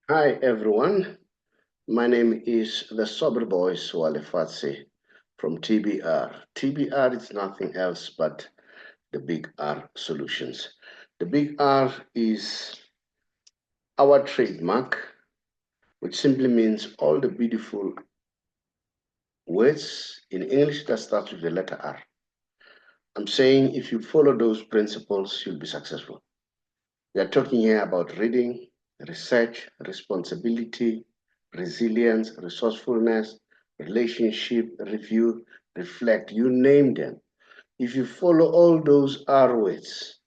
Hi everyone, my name is the Sober Boy Swale Fatsi from TBR. TBR is nothing else but the Big R Solutions. The Big R is our trademark, which simply means all the beautiful words in English that start with the letter R. I'm saying if you follow those principles, you'll be successful. We are talking here about reading, research, responsibility, resilience, resourcefulness, relationship, review, reflect, you name them. If you follow all those R words,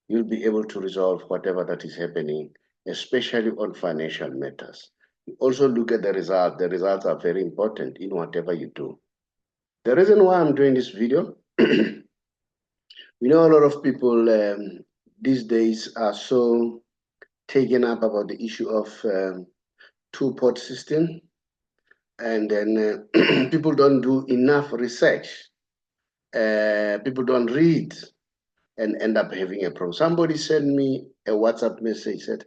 you'll be able to resolve whatever that is happening, especially on financial matters. You also look at the results. The results are very important in whatever you do. The reason why I'm doing this video, we know a lot of people these days are so taken up about the issue of two-pot system, and then people don't do enough research. People don't read and end up having a problem. Somebody sent me a WhatsApp message, said,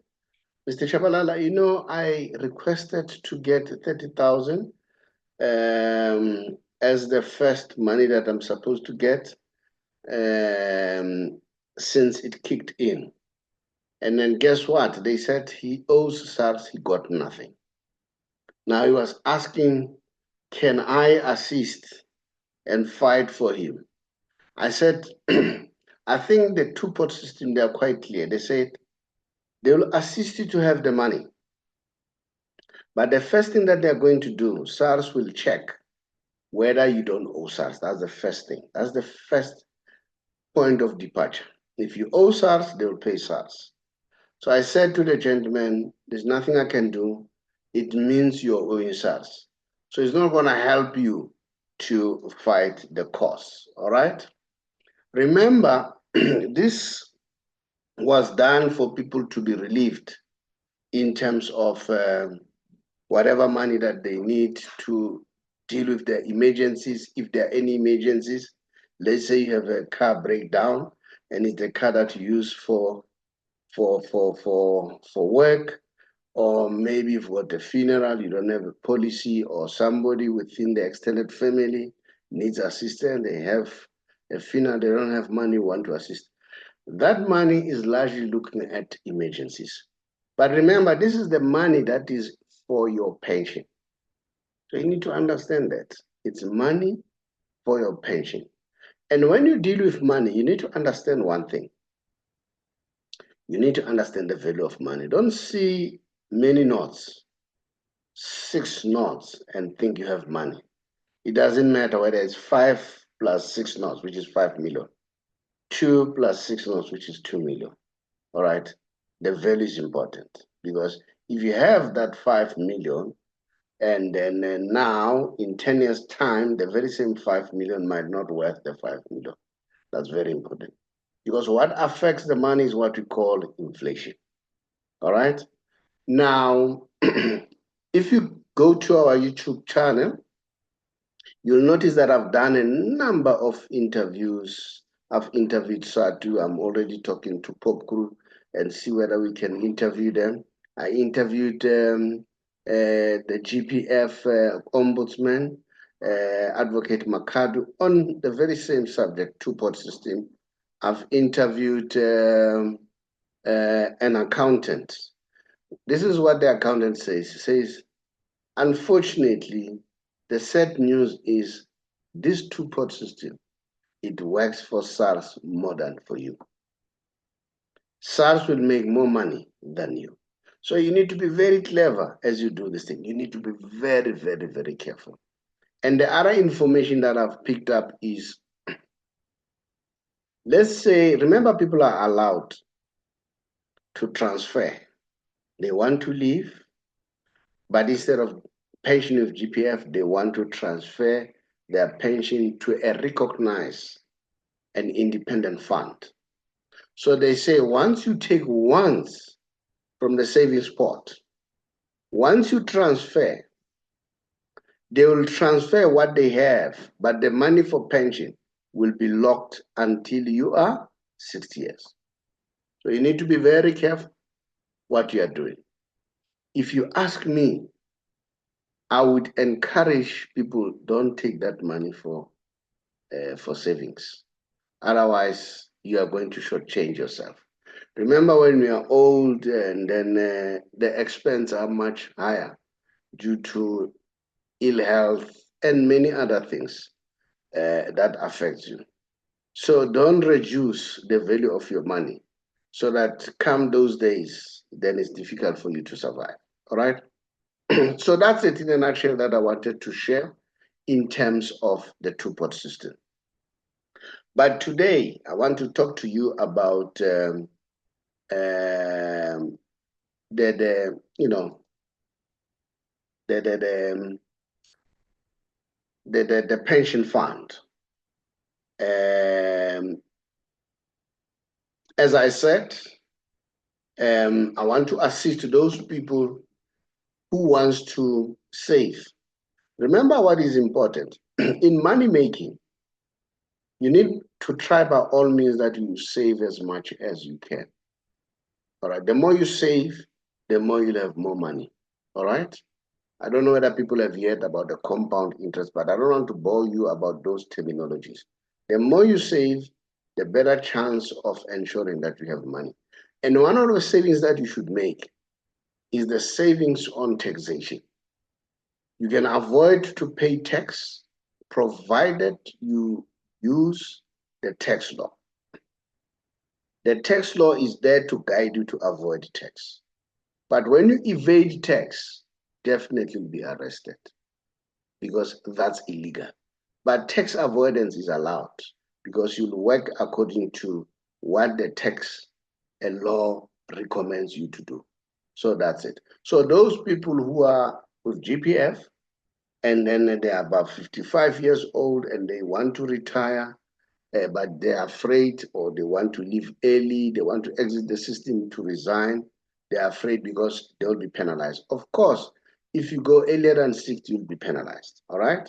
Mr. Shabalala, you know, I requested to get 30,000 as the first money that I'm supposed to get since it kicked in. And then guess what? They said he owes SARS, he got nothing. Now he was asking, can I assist and fight for him? I said, I think the two-pot system, they are quite clear. They said they will assist you to have the money. But the first thing that they're going to do, SARS will check whether you don't owe SARS. That's the first thing. That's the first point of departure. If you owe SARS, they will pay SARS. So I said to the gentleman, there's nothing I can do. It means you're owing SARS. So it's not going to help you to fight the cause. All right? Remember, this was done for people to be relieved in terms of whatever money that they need to deal with their emergencies, if there are any emergencies. Let's say you have a car breakdown and it's a car that you use for work, or maybe you've got a funeral, you don't have a policy, or somebody within the extended family needs assistance, they have a funeral, they don't have money, want to assist. That money is largely looking at emergencies. But remember, this is the money that is for your pension. So you need to understand that it's money for your pension. And when you deal with money, you need to understand one thing. You need to understand the value of money. Don't see many notes, 6 notes, and think you have money. It doesn't matter whether it's 5 plus 6 notes, which is 5 million, 2 plus 6 notes, which is 2 million. All right. The value is important, because if you have that 5 million, and then now in 10 years' time, the very same 5 million might not worth the 5 million. That's very important, because what affects the money is what we call inflation. All right. Now, if you go to our YouTube channel, you'll notice that I've done a number of interviews. I've interviewed Satu. I'm already talking to Pop Crew and see whether we can interview them. I interviewed the GPF ombudsman, Advocate Makadu, on the very same subject, two-pot system. I've interviewed an accountant. This is what the accountant says. He says, unfortunately, the sad news is this two-pot system, it works for SARS more than for you. SARS will make more money than you. So you need to be very clever as you do this thing. You need to be very, very, very careful. And the other information that I've picked up is, let's say, remember, people are allowed to transfer. They want to leave, but instead of pension with GPF, they want to transfer their pension to a recognized and independent fund. So they say once you take once from the savings pot, once you transfer, they will transfer what they have, but the money for pension will be locked until you are 60 years. So you need to be very careful what you are doing. if you ask me, I would encourage people, don't take that money for savings. Otherwise, you are going to shortchange yourself. Remember when we are old and then the expenses are much higher due to ill health and many other things that affect you. So don't reduce the value of your money so that come those days, then it's difficult for you to survive. All right. So that's it in a nutshell that I wanted to share in terms of the two-pot system. But today, I want to talk to you about the you know the pension fund. As I said, I want to assist those people who wants to save. Remember what is important in money making. You need to try by all means that you save as much as you can. All right. The more you save, the more you'll have more money. All right. I don't know whether people have heard about the compound interest, but I don't want to bore you about those terminologies. The more you save, the better chance of ensuring that you have money. And one of the savings that you should make is the savings on taxation. You can avoid to pay tax provided you use the tax law. The tax law is there to guide you to avoid tax. But when you evade tax, definitely be arrested because that's illegal. But tax avoidance is allowed because you'll work according to what the tax and law recommends you to do. So that's it. So those people who are with GPF and then they are about 55 years old and they want to retire, but they're afraid or they want to leave early, they want to exit the system to resign, they're afraid because they'll be penalized. Of course, if you go earlier than 60, you'll be penalized, all right?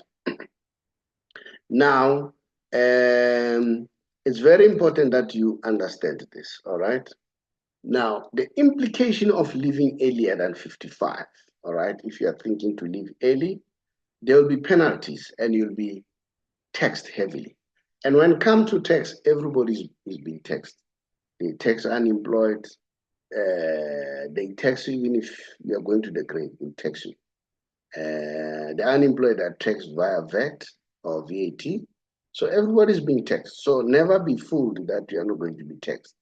Now, it's very important that you understand this, all right? Now, the implication of leaving earlier than 55, all right? If you are thinking to leave early, there will be penalties and you'll be taxed heavily. And when it comes to tax, everybody is being taxed. They tax unemployed, they tax you even if you are going to the grave, they tax you. The unemployed are taxed via VAT or VAT. So everybody's being taxed. So never be fooled that you are not going to be taxed.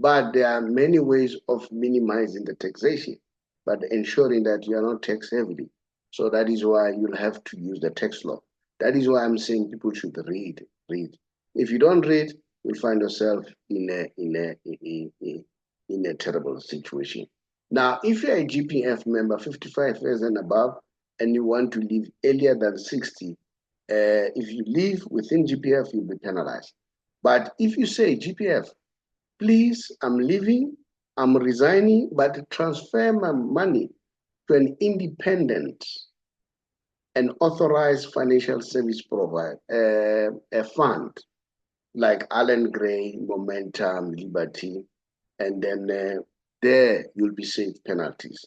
But there are many ways of minimizing the taxation, but ensuring that you are not taxed heavily. So that is why you'll have to use the tax law. That is why I'm saying people should read. If you don't read, you'll find yourself in a terrible situation. Now, if you're a GPF member, 55 years and above, and you want to leave earlier than 60, if you leave within GPF, you'll be penalized. But if you say, GPF, please, I'm leaving, I'm resigning, but transfer my money to an independent and authorized financial service provider, a fund like Allen Gray, Momentum, Liberty, and then there you'll be saved penalties.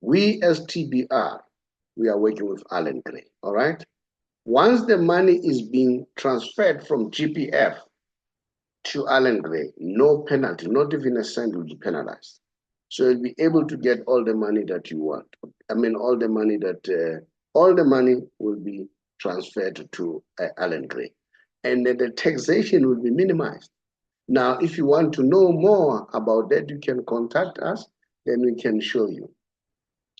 We as TBR, we are working with Allen Gray, all right? Once the money is being transferred from GPF to Allen Gray, no penalty, not even a cent will be penalized. So you'll be able to get all the money that you want. I mean, all the money will be transferred to Allen Gray. And then the taxation will be minimized. Now, if you want to know more about that, you can contact us, then we can show you.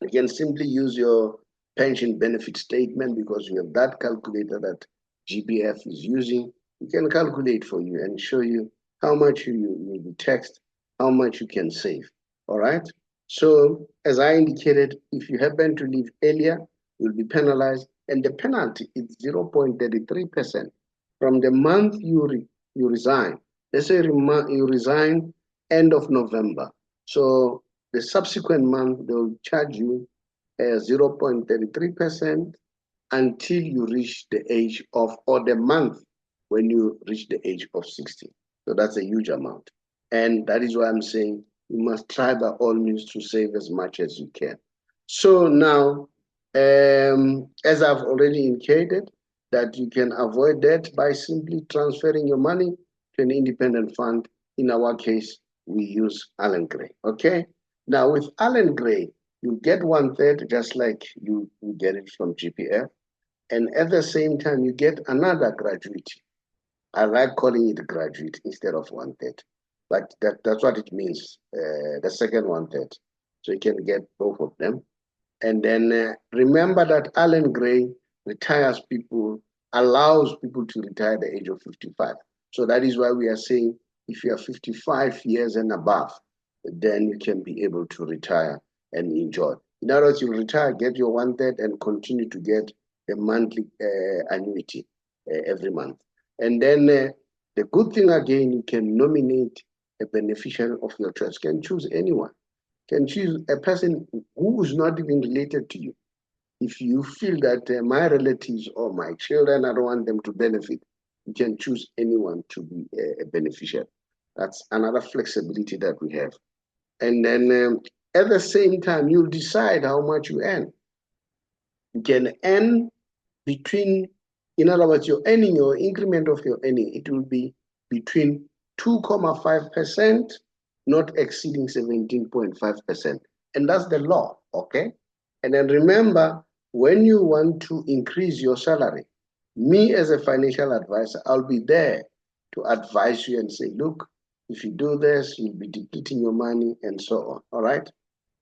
You can simply use your pension benefit statement because we have that calculator that GPF is using. We can calculate for you and show you how much you will be taxed, how much you can save. All right. So as I indicated, if you happen to leave earlier, you'll be penalized, and the penalty is 0.33% from the month you resign. Let's say you resign end of November. So the subsequent month, they'll charge you 0.33% until you reach the age of, or the month when you reach the age of 60. So that's a huge amount. And that is why I'm saying you must try by all means to save as much as you can. So now, as I've already indicated, that you can avoid that by simply transferring your money to an independent fund. In our case, we use Allen Gray. Okay. Now with Allen Gray, you get 1/3 just like you get it from GPF, and at the same time you get another gratuity. I like calling it graduate instead of 1/3, but that's what it means. The second 1/3, so you can get both of them. And then remember that Alan Gray retires people, allows people to retire at the age of 55. So that is why we are saying if you are 55 years and above, then you can be able to retire and enjoy. In other words, you retire, get your 1/3, and continue to get the monthly annuity every month. And then the good thing again, you can nominate a beneficiary of your choice. You can choose anyone, can choose a person who is not even related to you. If you feel that my relatives or my children, I don't want them to benefit, you can choose anyone to be a beneficiary. That's another flexibility that we have. And then at the same time, you'll decide how much you earn. You can earn between, in other words, your earning, your increment of your earning, it will be between 2.5%, not exceeding 17.5%. And that's the law, okay? And then remember, when you want to increase your salary, me as a financial advisor, I'll be there to advise you and say, look, if you do this, you'll be depleting your money and so on, all right?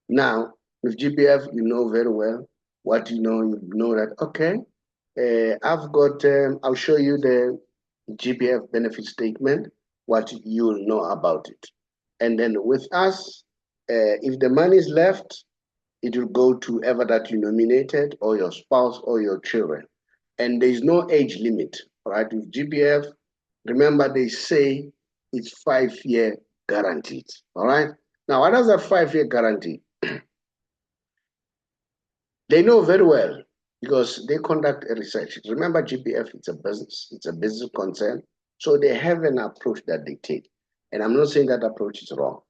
Now, with GPF, you know very well what you know that, okay, I've got, I'll show you the GPF benefit statement, what you'll know about it. And then with us, if the money is left, it will go to ever that you nominated or your spouse or your children. And there's no age limit, right? With GPF, remember they say it's 5-year guaranteed, all right? Now, what does that 5-year guarantee? They know very well because they conduct a research. Remember, GPF, it's a business concern. So they have an approach that they take. And I'm not saying that approach is wrong.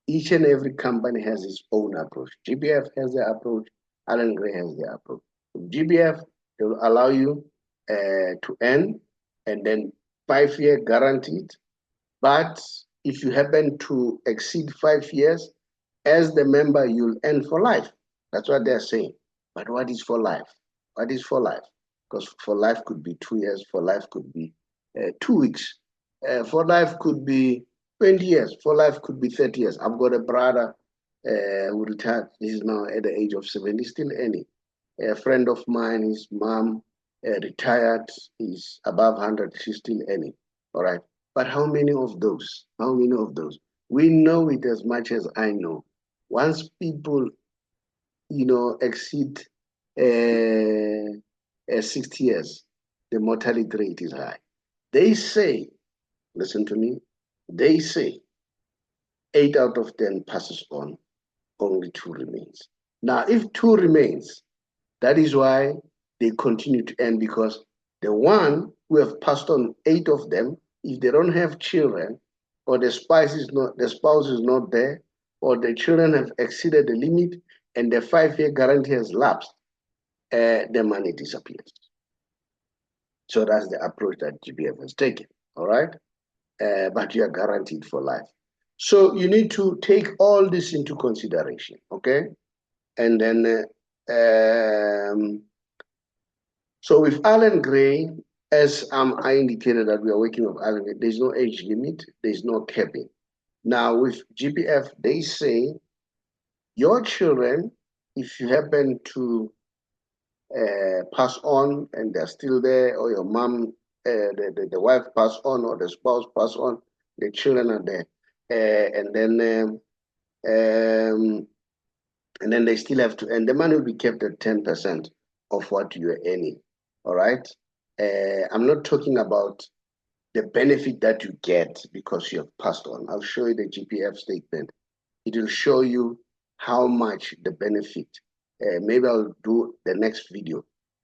Each and every company has its own approach. GPF has their approach, Allen Gray has their approach. GPF, they will allow you to earn and then 5-year guaranteed. But if you happen to exceed 5 years, as the member, you'll earn for life. That's what they're saying. But what is for life? What is for life? Because for life could be 2 years, for life could be 2 weeks, for life could be 20 years, for life could be 30 years. I've got a brother who retired. He's now at the age of 70, still earning. A friend of mine, his mom retired, he's above 100, she's still earning. All right. But how many of those? How many of those? We know it as much as I know. Once people, exceed 60 years, the mortality rate is high. They say, listen to me, they say 8 out of 10 passes on, only 2 remains. Now, if 2 remains, that is why they continue to earn, because the one who have passed on, 8 of them, if they don't have children, or the spouse is not there, or the children have exceeded the limit, and the 5-year guarantee has lapsed, the money disappears. So that's the approach that GPF has taken, all right? But you are guaranteed for life. So you need to take all this into consideration, okay? And then, so with Allen Gray, as I indicated that we are working with Allen Gray, there's no age limit, there's no capping. Now with GPF, they say your children, if you happen to pass on and they're still there, or your mom, the wife pass on, or the spouse pass on, the children are there, and then they still have to, and the money will be kept at 10% of what you are earning. All right. I'm not talking about the benefit that you get because you have passed on. I'll show you the GPF statement. It will show you how much the benefit. Maybe I'll do the next video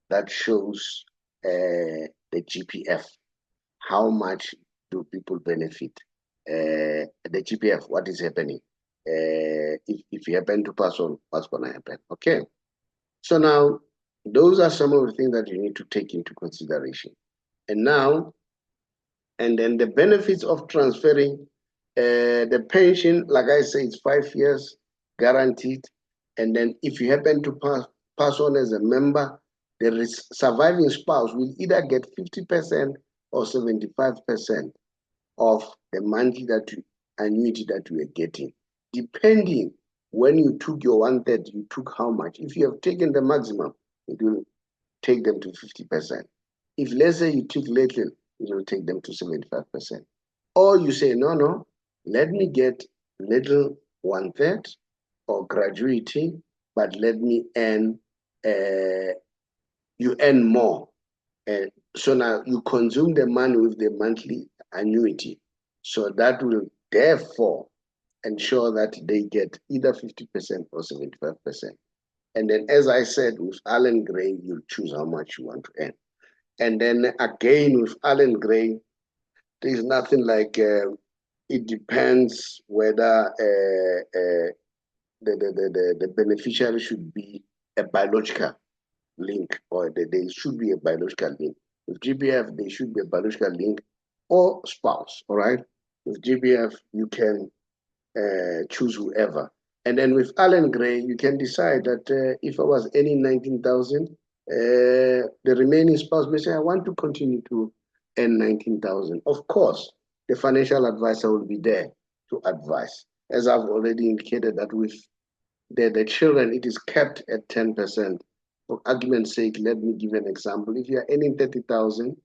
that shows the GPF. How much do people benefit? The GPF, what is happening? if you happen to pass on, what's going to happen? Okay. So now, those are some of the things that you need to take into consideration. And now, and then the benefits of transferring the pension, like I say, it's 5 years guaranteed. And then if you happen to pass on as a member, the surviving spouse will either get 50% or 75% of the monthly annuity that you are getting, depending when you took your 1/3, you took how much. If you have taken the maximum, it will take them to 50%. If let's say you took little, it will take them to 75%. Or you say, no, let me get little 1/3 or gratuity, but let me earn, you earn more. So now you consume the money with the monthly annuity. So that will therefore ensure that they get either 50% or 75%. And then, as I said, with Allen Gray, you choose how much you want to earn. And then again, with Allen Gray, there's nothing like, it depends whether the beneficiary should be a biological link, or there should be a biological link. With GBF, there should be a biological link or spouse, all right? With GBF, you can choose whoever. And then with Allen Gray, you can decide that if I was earning 19,000, the remaining spouse may say, I want to continue to earn 19,000. Of course, the financial advisor will be there to advise. As I've already indicated, that with the children, it is kept at 10%. For argument's sake, let me give an example. If you're earning 30,000,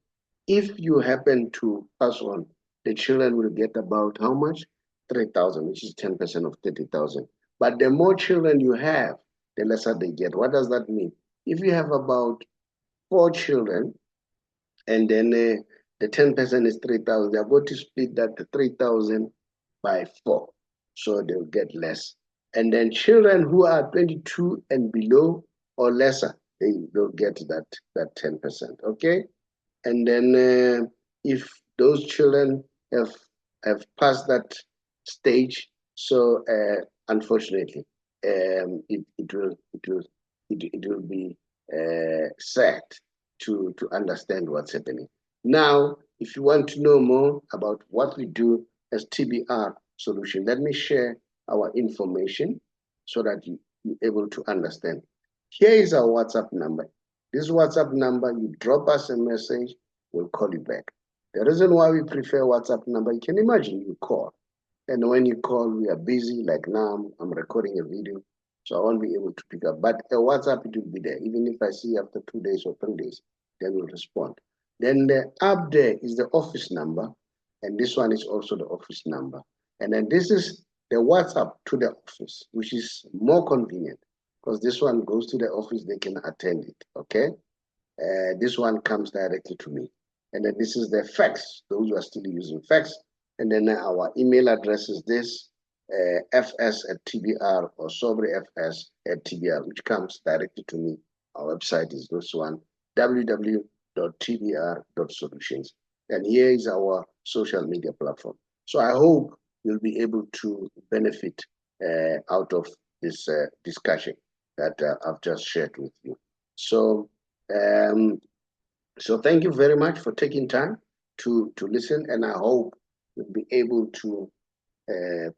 if you happen to pass on, the children will get about how much? 3,000, which is 10% of 30,000. But the more children you have, the lesser they get. What does that mean? If you have about 4 children, and then the 10% is 3,000, they're going to split that 3,000 by 4. So they'll get less. And then children who are 22 and below or lesser, they'll get that 10%, okay? And then if those children have passed that stage, so unfortunately, it will be sad to understand what's happening. Now, if you want to know more about what we do as TBR Solution, let me share our information so that you're able to understand. Here is our WhatsApp number. This WhatsApp number, you drop us a message, we'll call you back. The reason why we prefer WhatsApp number, you can imagine you call. And when you call, we are busy, like now I'm recording a video, so I won't be able to pick up. But a WhatsApp, it will be there. Even if I see after 2 days or 3 days, then we'll respond. Then the up there is the office number, and this one is also the office number. And then this is the WhatsApp to the office, which is more convenient because this one goes to the office, they can attend it, okay? This one comes directly to me. And then this is the fax, those who are still using fax. And then our email address is this, fs@tbr or sobrefs@tbr, which comes directly to me. Our website is this one, www.tbr.solutions. And here is our social media platform. So I hope you'll be able to benefit out of this discussion that I've just shared with you. So, so thank you very much for taking time to listen, and I hope you'll be able to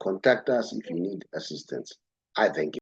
contact us if you need assistance. I thank you.